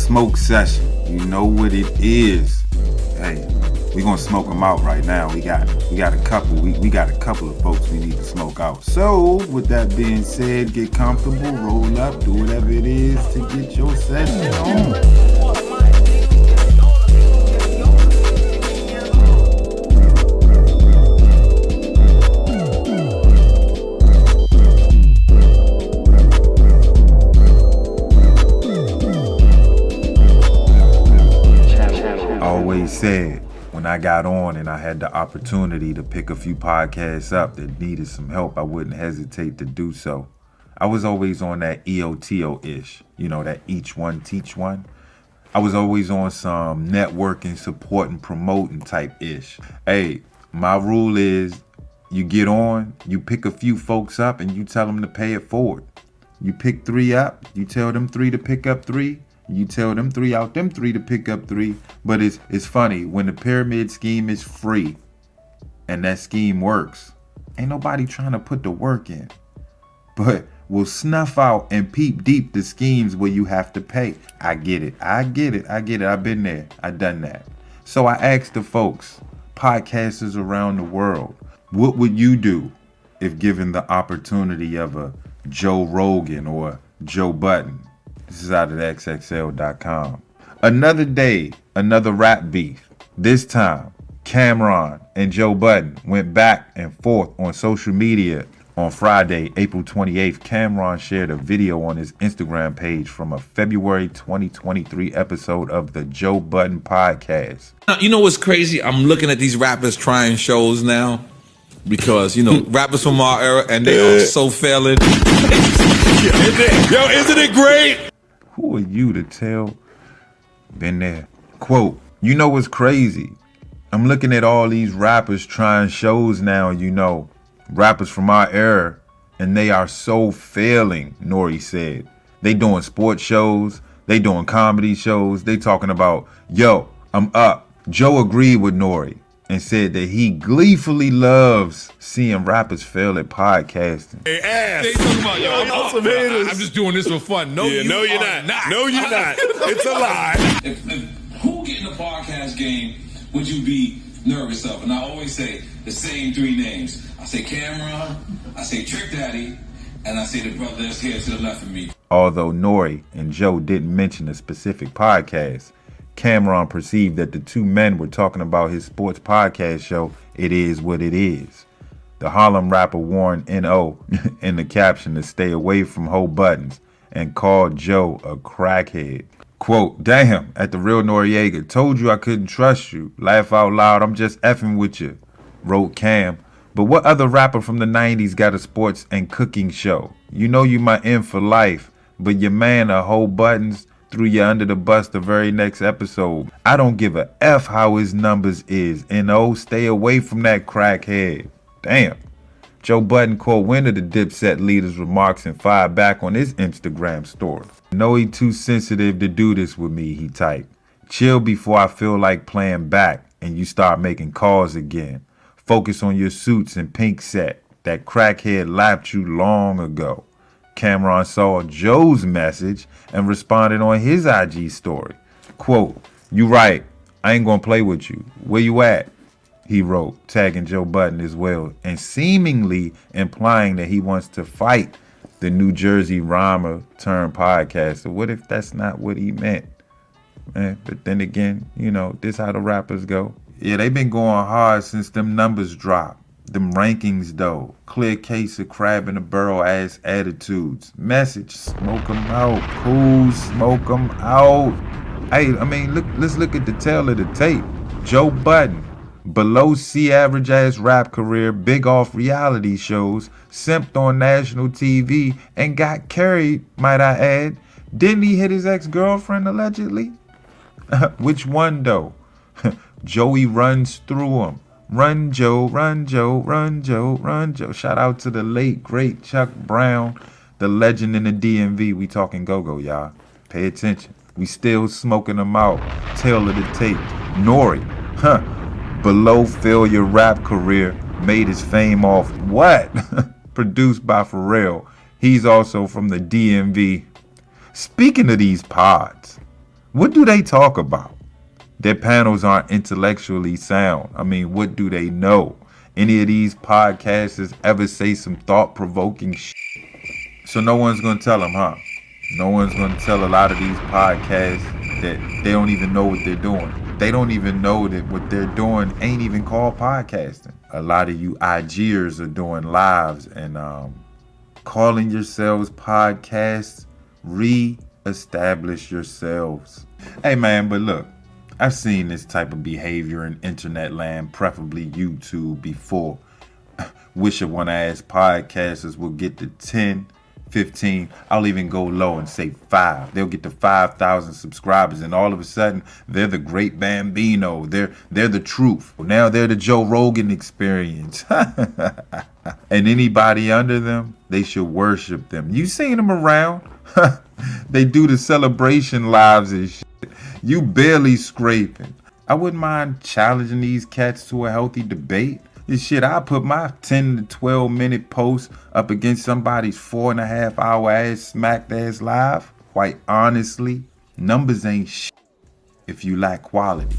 smoke session. You know what it is. Hey, we gonna smoke them out right now. We got a couple. We got a couple of folks we need to smoke out. So with that being said, get comfortable, roll up, do whatever it is to get your session on. Said when I got on and I had the opportunity to pick a few podcasts up that needed some help, I wouldn't hesitate to do so. I was always on that EOTO-ish, that each one teach one. I was always on some networking, supporting, promoting type-ish. Hey, my rule is you get on, you pick a few folks up and you tell them to pay it forward. You pick 3 up, you tell them 3 to pick up 3. You tell them 3 out, them 3 to pick up 3. But it's funny, when the pyramid scheme is free and that scheme works, ain't nobody trying to put the work in. But we'll snuff out and peep deep the schemes where you have to pay. I get it. I've been there. I done that. So I asked the folks, podcasters around the world, what would you do if given the opportunity of a Joe Rogan or Joe Budden? This is out of XXL.com. Another day, another rap beef. This time, Cameron and Joe Budden went back and forth on social media. On Friday, April 28th, Cameron shared a video on his Instagram page from a February 2023 episode of the Joe Budden podcast. You know what's crazy? I'm looking at these rappers trying shows now because, rappers from our era, and they are so failing. Isn't it great? Who are you to tell? Been there. Quote, you know what's crazy? I'm looking at all these rappers trying shows now, rappers from our era, and they are so failing, N.O.R.E said. They doing sports shows, they doing comedy shows, they talking about, yo, I'm up. Joe agreed with N.O.R.E and said that he gleefully loves seeing rappers fail at podcasting. Hey, ass. They talking about, yo, some haters. I'm just doing this for fun. No, you're not. No, you're not. It's a lie. If who get in the podcast game would you be nervous of? And I always say the same 3 names. I say Cameron, I say Trick Daddy, and I say the brother that's here to the left of me. Although N.O.R.E and Joe didn't mention a specific podcast, Cameron perceived that the 2 men were talking about his sports podcast show, It Is What It Is. The Harlem rapper warned N.O. in the caption to stay away from Hoe Buddons and called Joe a crackhead. Quote, damn, at the real Noriega, told you I couldn't trust you. Laugh out loud, I'm just effing with you, wrote Cam. But what other rapper from the 90s got a sports and cooking show? You know you my in for life, but your man a Hoe Buddons threw you under the bus the very next episode. I don't give a F how his numbers is. N.O. stay away from that crackhead. Damn. Joe Budden caught wind of the Dipset leader's remarks and fired back on his Instagram story. Know he too sensitive to do this with me, he typed. Chill before I feel like playing back and you start making calls again. Focus on your suits and pink set. That crackhead lapped you long ago. Cameron saw Joe's message and responded on his IG story. Quote, you right, I ain't gonna play with you. Where you at? He wrote, tagging Joe Budden as well, and seemingly implying that he wants to fight the New Jersey rhymer turned podcaster. What if that's not what he meant? But then again, this how the rappers go. Yeah, they been going hard since them numbers dropped. Them rankings though, clear case of crab in a barrel ass attitudes. Message, smoke them out. Kool, smoke them out. Hey, let's look at the tail of the tape. Joe Budden, below C average ass rap career, big off reality shows, simped on national TV, and got carried, might I add. Didn't he hit his ex-girlfriend allegedly? Which one though? Joey runs through him. Run Joe, run Joe, run Joe, run Joe. Shout out to the late, great Chuck Brown, the legend in the DMV. We talking go-go, y'all. Pay attention. We still smoking them out. Tail of the tape. N.O.R.E, below failure rap career, made his fame off what? Produced by Pharrell. He's also from the DMV. Speaking of these pods, What do they talk about? Their panels aren't intellectually sound. I mean, what do they know? Any of these podcasters ever say some thought-provoking shit? So no one's going to tell them, huh? No one's going to tell a lot of these podcasts that they don't even know what they're doing. They don't even know that what they're doing ain't even called podcasting. A lot of you IGers are doing lives and calling yourselves podcasts. Re-establish yourselves. Hey man, but look, I've seen this type of behavior in internet land, preferably YouTube, before. Wish a one-ass podcasters will get to 10, 15, I'll even go low and say 5. They'll get to 5,000 subscribers, and all of a sudden, they're the great Bambino. They're the truth. Now they're the Joe Rogan experience. And anybody under them, they should worship them. You seen them around? They do the celebration lives and shit. You barely scraping. I wouldn't mind challenging these cats to a healthy debate. This shit, I put my 10 to 12 minute post up against somebody's 4.5 hour ass smacked ass live. Quite honestly, numbers ain't shit if you lack quality.